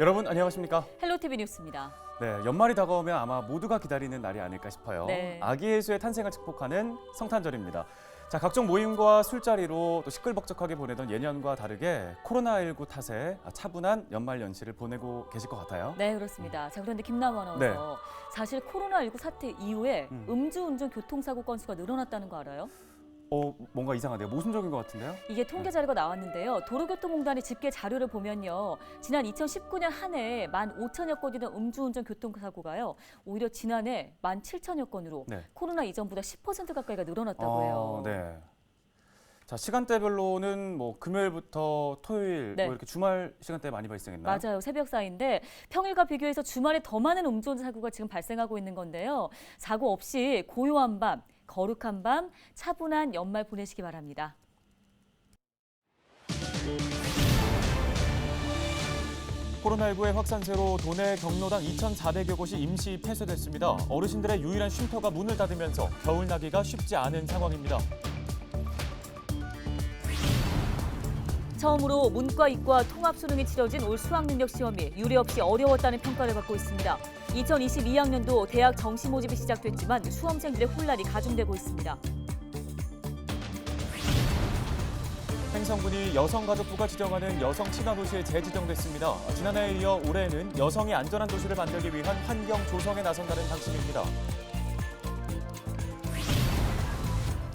여러분 안녕하십니까? 헬로티비 뉴스입니다. 네, 연말이 다가오면 아마 모두가 기다리는 날이 아닐까 싶어요. 네. 아기 예수의 탄생을 축복하는 성탄절입니다. 자, 각종 모임과 술자리로 또 시끌벅적하게 보내던 예년과 다르게 코로나19 탓에 차분한 연말 연시를 보내고 계실 것 같아요. 네, 그렇습니다. 자, 그런데 김남우 아나운서, 사실 코로나19 사태 이후에 음주운전 교통사고 건수가 늘어났다는 거 알아요? 뭔가 이상한데요. 모순적인 것 같은데요? 이게 통계 자료가 나왔는데요. 도로교통공단의 집계 자료를 보면요. 지난 2019년 한 해에 15,000여 건이던 음주운전 교통사고가요. 오히려 지난해 17,000여 건으로 네. 코로나 이전보다 10% 가까이가 늘어났다고 해요. 네. 자, 시간대별로는 뭐 금요일부터 토요일 네. 뭐 이렇게 주말 시간대에 많이 발생했나요? 맞아요. 새벽 사이인데 평일과 비교해서 주말에 더 많은 음주운전 사고가 지금 발생하고 있는 건데요. 사고 없이 고요한 밤, 거룩한 밤, 차분한 연말 보내시기 바랍니다. 코로나19의 확산세로 도내 경로당 2,400여 곳이 임시 폐쇄됐습니다. 어르신들의 유일한 쉼터가 문을 닫으면서 겨울 나기가 쉽지 않은 상황입니다. 처음으로 문과, 이과 통합 수능이 치러진 올 수학능력 시험이 유례 없이 어려웠다는 평가를 받고 있습니다. 2022학년도 대학 정시 모집이 시작됐지만 수험생들의 혼란이 가중되고 있습니다. 행성군이 여성가족부가 지정하는 여성 친화 도시에 재지정됐습니다. 지난해에 이어 올해는 여성이 안전한 도시를 만들기 위한 환경 조성에 나선다는 방침입니다.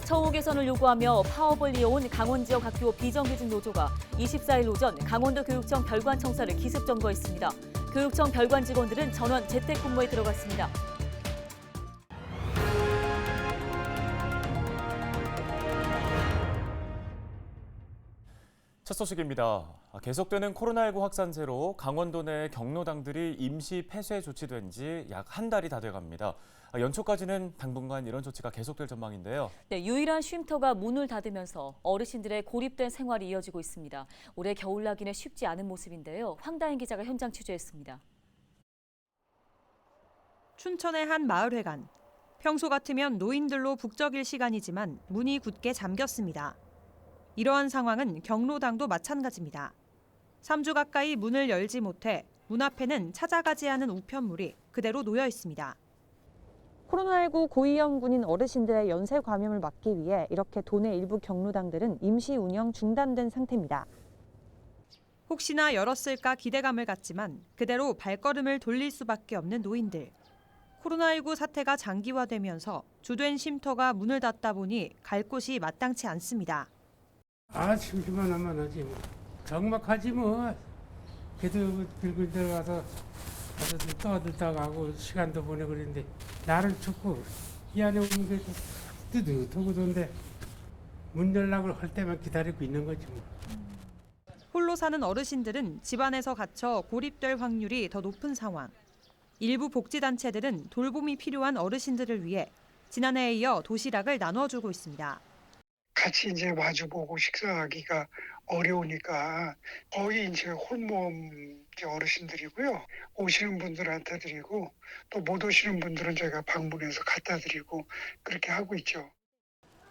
처우 개선을 요구하며 파업을 이어온 강원 지역 학교 비정규직 노조가 24일 오전 강원도 교육청 별관 청사를 기습 점거했습니다. 교육청 별관 직원들은 전원 재택근무에 들어갔습니다. 첫 소식입니다. 계속되는 코로나19 확산세로 강원도 내 경로당들이 임시 폐쇄 조치된 지 약 한 달이 다 돼갑니다. 연초까지는 당분간 이런 조치가 계속될 전망인데요. 네, 유일한 쉼터가 문을 닫으면서 어르신들의 고립된 생활이 이어지고 있습니다. 올해 겨울나기는 쉽지 않은 모습인데요. 황다인 기자가 현장 취재했습니다. 춘천의 한 마을회관. 평소 같으면 노인들로 북적일 시간이지만 문이 굳게 잠겼습니다. 이러한 상황은 경로당도 마찬가지입니다. 3주 가까이 문을 열지 못해 문 앞에는 찾아가지 않은 우편물이 그대로 놓여 있습니다. 코로나19 고위험군인 어르신들의 연쇄 감염을 막기 위해 이렇게 도내 일부 경로당들은 임시 운영 중단된 상태입니다. 혹시나 열었을까 기대감을 갖지만 그대로 발걸음을 돌릴 수밖에 없는 노인들. 코로나19 사태가 장기화되면서 주된 쉼터가 문을 닫다 보니 갈 곳이 마땅치 않습니다. 심심하면 하지 뭐. 적막하지 뭐. 걔도 들고 들어가서 가서 좀 떠들다가 하고 시간도 보내고 그랬는데 날은 춥고 이 안에 오는 게 뜨뜻하고던데 문 연락을 할 때만 기다리고 있는 거지 뭐. 홀로 사는 어르신들은 집안에서 갇혀 고립될 확률이 더 높은 상황. 일부 복지단체들은 돌봄이 필요한 어르신들을 위해 지난해에 이어 도시락을 나눠주고 있습니다. 같이 이제 마주보고 식사하기가 어려우니까 거의 이제 홀몸 어르신들이고요. 오시는 분들한테 드리고 또 못 오시는 분들은 저희가 방문해서 갖다 드리고 그렇게 하고 있죠.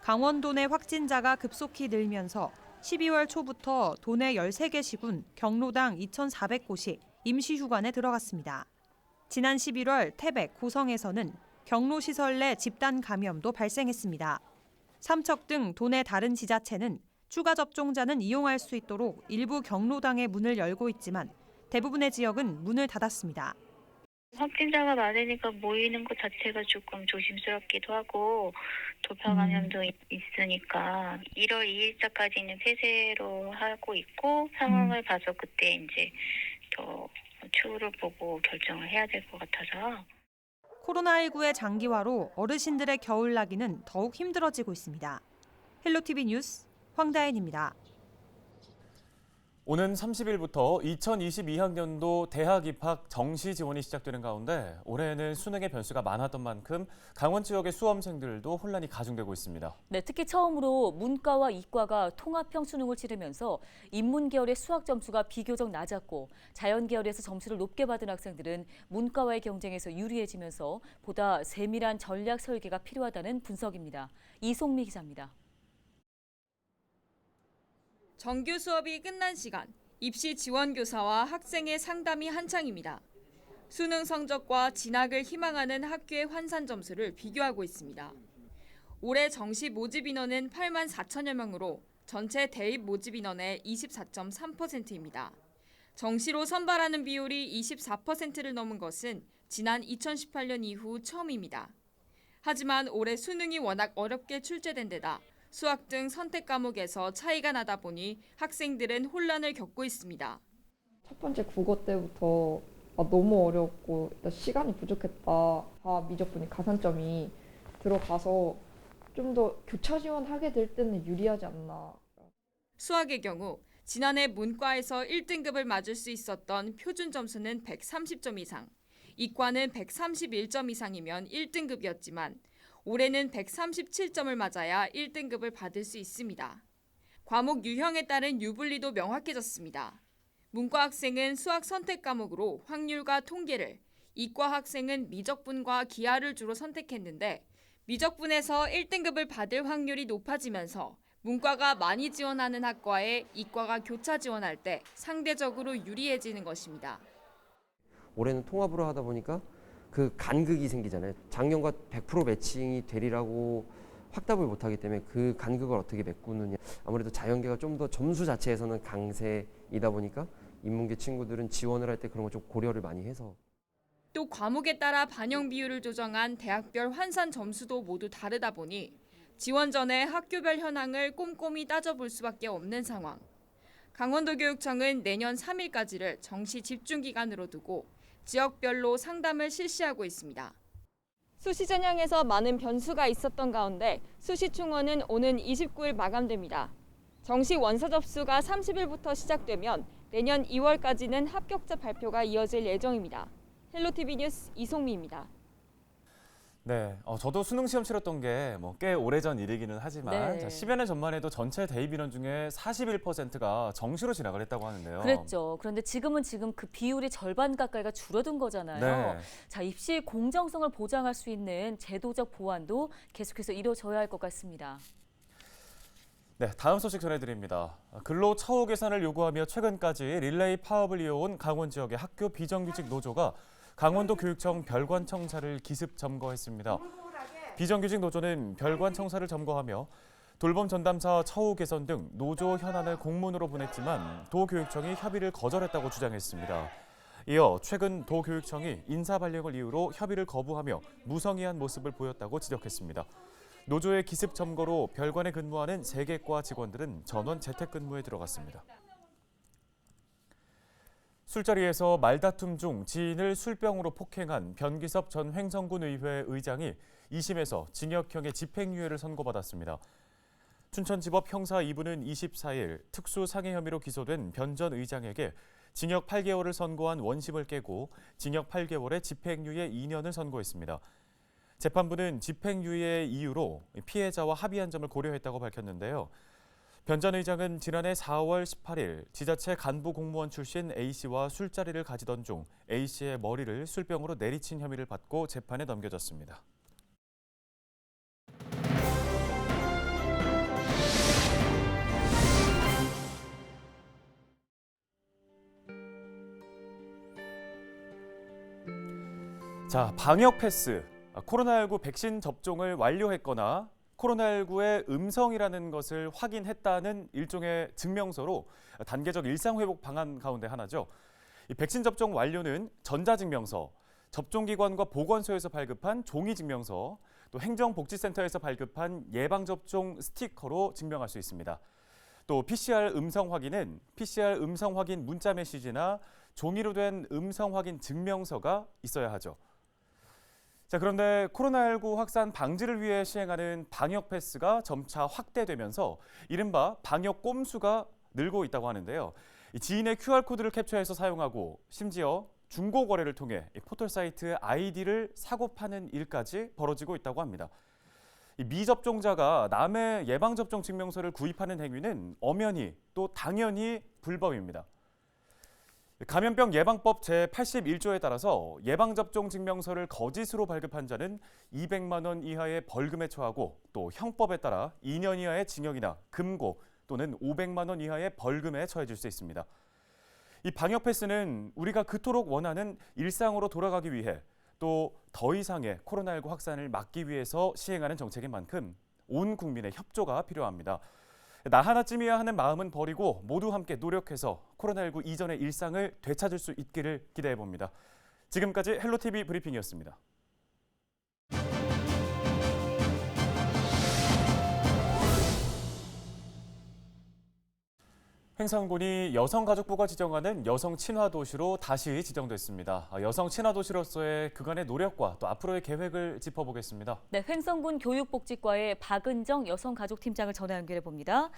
강원도 내 확진자가 급속히 늘면서 12월 초부터 도내 13개 시군 경로당 2,400곳이 임시휴관에 들어갔습니다. 지난 11월 태백, 고성에서는 경로시설 내 집단 감염도 발생했습니다. 삼척 등 도내 다른 지자체는 추가 접종자는 이용할 수 있도록 일부 경로당의 문을 열고 있지만 대부분의 지역은 문을 닫았습니다. 확진자가 많으니까 모이는 것 자체가 조금 조심스럽기도 하고 돌파 감염도 있으니까 1월 2일자까지는 폐쇄로 하고 있고 상황을 봐서 그때 이제 더 추후를 보고 결정을 해야 될 것 같아서. 코로나19의 장기화로 어르신들의 겨울나기는 더욱 힘들어지고 있습니다. 헬로티비 뉴스 황다인입니다. 오는 30일부터 2022학년도 대학 입학 정시 지원이 시작되는 가운데 올해에는 수능의 변수가 많았던 만큼 강원 지역의 수험생들도 혼란이 가중되고 있습니다. 네, 특히 처음으로 문과와 이과가 통합형 수능을 치르면서 인문 계열의 수학 점수가 비교적 낮았고 자연 계열에서 점수를 높게 받은 학생들은 문과와의 경쟁에서 유리해지면서 보다 세밀한 전략 설계가 필요하다는 분석입니다. 이송미 기자입니다. 정규 수업이 끝난 시간, 입시 지원 교사와 학생의 상담이 한창입니다. 수능 성적과 진학을 희망하는 학교의 환산 점수를 비교하고 있습니다. 올해 정시 모집 인원은 8만 4천여 명으로 전체 대입 모집 인원의 24.3%입니다. 정시로 선발하는 비율이 24%를 넘은 것은 지난 2018년 이후 처음입니다. 하지만 올해 수능이 워낙 어렵게 출제된 데다 수학 등 선택 과목에서 차이가 나다 보니 학생들은 혼란을 겪고 있습니다. 첫 번째 국어 때부터 너무 어려웠고 일단 시간이 부족했다. 미적분이 가산점이 들어가서 좀 더 교차 지원하게 될 때는 유리하지 않나. 수학의 경우 지난해 문과에서 1등급을 맞을 수 있었던 표준 점수는 130점 이상, 이과는 131점 이상이면 1등급이었지만 올해는 137점을 맞아야 1등급을 받을 수 있습니다. 과목 유형에 따른 유불리도 명확해졌습니다. 문과 학생은 수학 선택 과목으로 확률과 통계를, 이과 학생은 미적분과 기하를 주로 선택했는데 미적분에서 1등급을 받을 확률이 높아지면서 문과가 많이 지원하는 학과에 이과가 교차 지원할 때 상대적으로 유리해지는 것입니다. 올해는 통합으로 하다 보니까 그 간극이 생기잖아요. 작년과 100% 매칭이 되리라고 확답을 못하기 때문에 그 간극을 어떻게 메꾸느냐. 아무래도 자연계가 좀 더 점수 자체에서는 강세이다 보니까 인문계 친구들은 지원을 할 때 그런 거 좀 고려를 많이 해서. 또 과목에 따라 반영 비율을 조정한 대학별 환산 점수도 모두 다르다 보니 지원 전에 학교별 현황을 꼼꼼히 따져볼 수밖에 없는 상황. 강원도교육청은 내년 3일까지를 정시 집중 기간으로 두고 지역별로 상담을 실시하고 있습니다. 수시 전형에서 많은 변수가 있었던 가운데 수시 충원은 오는 29일 마감됩니다. 정시 원서 접수가 30일부터 시작되면 내년 2월까지는 합격자 발표가 이어질 예정입니다. 헬로티비 뉴스 이송미입니다. 네, 저도 수능 시험 치렀던 게 꽤 오래전 일이기는 하지만 네. 10여 년 전만 해도 전체 대입 인원 중에 41%가 정시로 진학을 했다고 하는데요. 그랬죠. 그런데 지금은 그 비율이 절반 가까이가 줄어든 거잖아요. 네. 자, 입시 공정성을 보장할 수 있는 제도적 보완도 계속해서 이루어져야 할 것 같습니다. 네, 다음 소식 전해드립니다. 근로 처우 개선을 요구하며 최근까지 릴레이 파업을 이어온 강원 지역의 학교 비정규직 노조가 강원도 교육청 별관청사를 기습 점거했습니다. 비정규직 노조는 별관청사를 점거하며 돌봄 전담사 처우 개선 등 노조 현안을 공문으로 보냈지만 도교육청이 협의를 거절했다고 주장했습니다. 이어 최근 도교육청이 인사발령을 이유로 협의를 거부하며 무성의한 모습을 보였다고 지적했습니다. 노조의 기습 점거로 별관에 근무하는 3개 과 직원들은 전원 재택근무에 들어갔습니다. 술자리에서 말다툼 중 지인을 술병으로 폭행한 변기섭 전 횡성군 의회 의장이 2심에서 징역형의 집행유예를 선고받았습니다. 춘천지법 형사 2부는 24일 특수상해 혐의로 기소된 변 전 의장에게 징역 8개월을 선고한 원심을 깨고 징역 8개월에 집행유예 2년을 선고했습니다. 재판부는 집행유예 이유로 피해자와 합의한 점을 고려했다고 밝혔는데요. 변 전 의장은 지난해 4월 18일 지자체 간부 공무원 출신 A씨와 술자리를 가지던 중 A씨의 머리를 술병으로 내리친 혐의를 받고 재판에 넘겨졌습니다. 자, 방역 패스. 코로나19 백신 접종을 완료했거나 코로나19의 음성이라는 것을 확인했다는 일종의 증명서로 단계적 일상회복 방안 가운데 하나죠. 이 백신 접종 완료는 전자증명서, 접종기관과 보건소에서 발급한 종이증명서, 또 행정복지센터에서 발급한 예방접종 스티커로 증명할 수 있습니다. 또 PCR 음성 확인은 PCR 음성 확인 문자 메시지나 종이로 된 음성 확인 증명서가 있어야 하죠. 자, 그런데 코로나19 확산 방지를 위해 시행하는 방역 패스가 점차 확대되면서 이른바 방역 꼼수가 늘고 있다고 하는데요. 지인의 QR코드를 캡처해서 사용하고 심지어 중고 거래를 통해 포털 사이트 아이디를 사고 파는 일까지 벌어지고 있다고 합니다. 미접종자가 남의 예방접종 증명서를 구입하는 행위는 엄연히 또 당연히 불법입니다. 감염병 예방법 제81조에 따라서 예방접종 증명서를 거짓으로 발급한 자는 200만 원 이하의 벌금에 처하고 또 형법에 따라 2년 이하의 징역이나 금고 또는 500만 원 이하의 벌금에 처해질 수 있습니다. 이 방역 패스는 우리가 그토록 원하는 일상으로 돌아가기 위해 또 더 이상의 코로나19 확산을 막기 위해서 시행하는 정책인 만큼 온 국민의 협조가 필요합니다. 나 하나쯤이야 하는 마음은 버리고 모두 함께 노력해서 코로나19 이전의 일상을 되찾을 수 있기를 기대해 봅니다. 지금까지 헬로티비 브리핑이었습니다. 횡성군이 여성가족부가 지정하는 여성 친화 도시로 다시 지정됐습니다. 여성 친화 도시로서의 그간의 노력과 또 앞으로의 계획을 짚어보겠습니다. 네, 횡성군 교육복지과의 박은정 여성가족팀장을 전화 연결해 봅니다.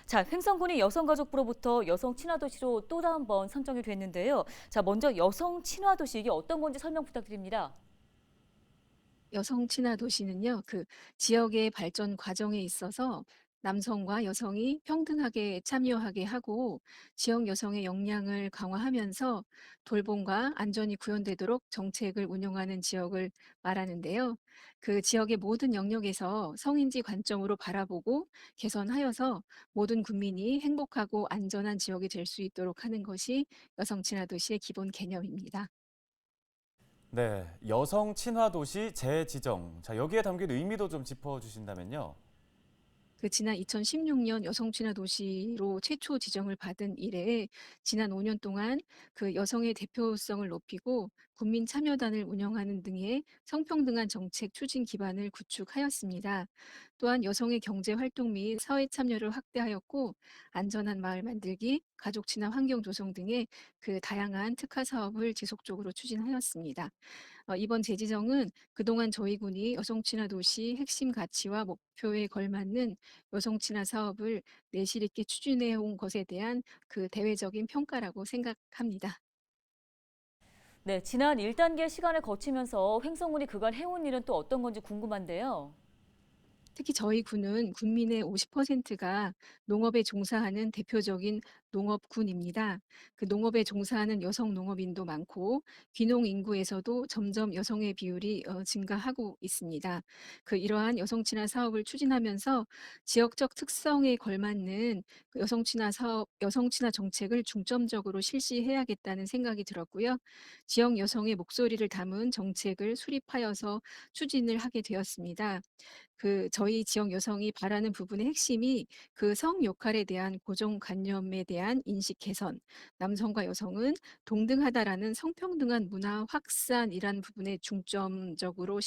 자, 횡성군이 여성가족부로부터 여성 친화 도시로 또 다음 번 선정이 됐는데요. 자, 먼저 여성 친화 도시 이게 어떤 건지 설명 부탁드립니다. 여성 친화 도시는요, 그 지역의 발전 과정에 있어서 남성과 여성이 평등하게 참여하게 하고 지역 여성의 역량을 강화하면서 돌봄과 안전이 구현되도록 정책을 운영하는 지역을 말하는데요. 그 지역의 모든 영역에서 성인지 관점으로 바라보고 개선하여서 모든 국민이 행복하고 안전한 지역이 될 수 있도록 하는 것이 여성 친화 도시의 기본 개념입니다. 네, 여성 친화 도시 재지정. 자, 여기에 담긴 의미도 좀 짚어주신다면요. 그 지난 2016년 여성 친화 도시로 최초 지정을 받은 이래 지난 5년 동안 그 여성의 대표성을 높이고 국민 참여단을 운영하는 등의 성평등한 정책 추진 기반을 구축하였습니다. 또한 여성의 경제 활동 및 사회 참여를 확대하였고 안전한 마을 만들기, 가족 친화 환경 조성 등의 그 다양한 특화 사업을 지속적으로 추진하였습니다. 이번 재지정은 그동안 저희 군이 여성 친화 도시 핵심 가치와 목표에 걸맞는 여성 친화 사업을 내실 있게 추진해 온 것에 대한 그 대외적인 평가라고 생각합니다. 네, 지난 1단계 시간을 거치면서 횡성군이 그간 해온 일은 또 어떤 건지 궁금한데요. 특히 저희 군은 국민의 50%가 농업에 종사하는 대표적인 농업군입니다. 그 농업에 종사하는 여성 농업인도 많고 귀농 인구에서도 점점 여성의 비율이 증가하고 있습니다. 그 이러한 여성 친화 사업을 추진하면서 지역적 특성에 걸맞는 그 여성 친화 사업, 여성 친화 정책을 중점적으로 실시해야겠다는 생각이 들었고요. 지역 여성의 목소리를 담은 정책을 수립하여서 추진을 하게 되었습니다. 그 저희 지역 여성이 바라는 부분의 핵심이 그 성 역할에 대한 고정관념에 대한 인식 개선, 남성과 여성은 동등하다라는 성평등한 문화 확산이란 부분에 중점적으로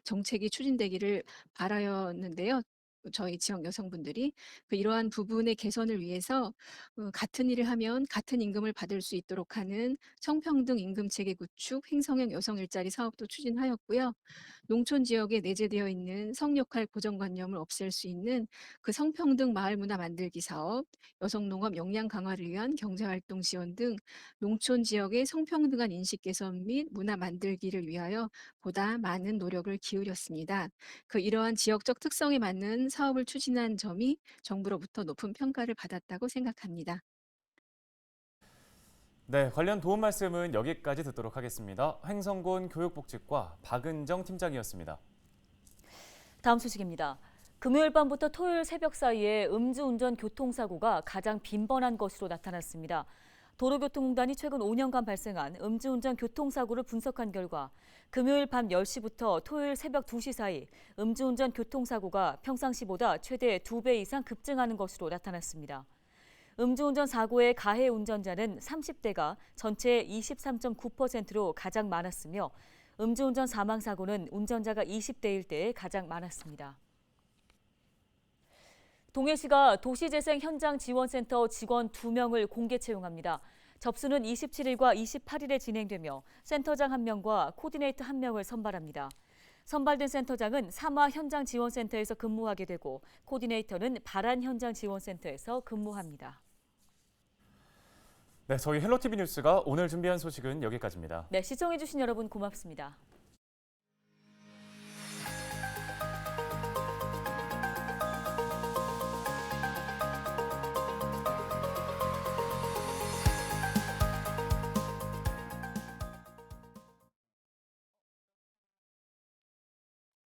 정책이 추진되기를 바라였는데요. 저희 지역 여성분들이 이러한 부분의 개선을 위해서 같은 일을 하면 같은 임금을 받을 수 있도록 하는 성평등 임금 체계 구축, 횡성형 여성 일자리 사업도 추진하였고요. 농촌 지역에 내재되어 있는 성역할 고정관념을 없앨 수 있는 그 성평등 마을 문화 만들기 사업, 여성 농업 역량 강화를 위한 경제활동 지원 등 농촌 지역의 성평등한 인식 개선 및 문화 만들기를 위하여 보다 많은 노력을 기울였습니다. 이러한 지역적 특성에 맞는 사업을 추진한 점이 정부로부터 높은 평가를 받았다고 생각합니다. 네, 관련 도움 말씀은 여기까지 듣도록 하겠습니다. 횡성군 교육복지과 박은정 팀장이었습니다. 다음 소식입니다. 금요일 밤부터 토요일 새벽 사이에 음주운전 교통사고가 가장 빈번한 것으로 나타났습니다. 도로교통공단이 최근 5년간 발생한 음주운전 교통사고를 분석한 결과 금요일 밤 10시부터 토요일 새벽 2시 사이 음주운전 교통사고가 평상시보다 최대 2배 이상 급증하는 것으로 나타났습니다. 음주운전 사고의 가해 운전자는 30대가 전체의 23.9%로 가장 많았으며 음주운전 사망사고는 운전자가 20대일 때 가장 많았습니다. 동해시가 도시재생 현장 지원센터 직원 2명을 공개 채용합니다. 접수는 27일과 28일에 진행되며 센터장 1명과 코디네이터 1명을 선발합니다. 선발된 센터장은 사마 현장지원센터에서 근무하게 되고 코디네이터는 바란 현장지원센터에서 근무합니다. 네, 저희 헬로티비 뉴스가 오늘 준비한 소식은 여기까지입니다. 네, 시청해주신 여러분 고맙습니다.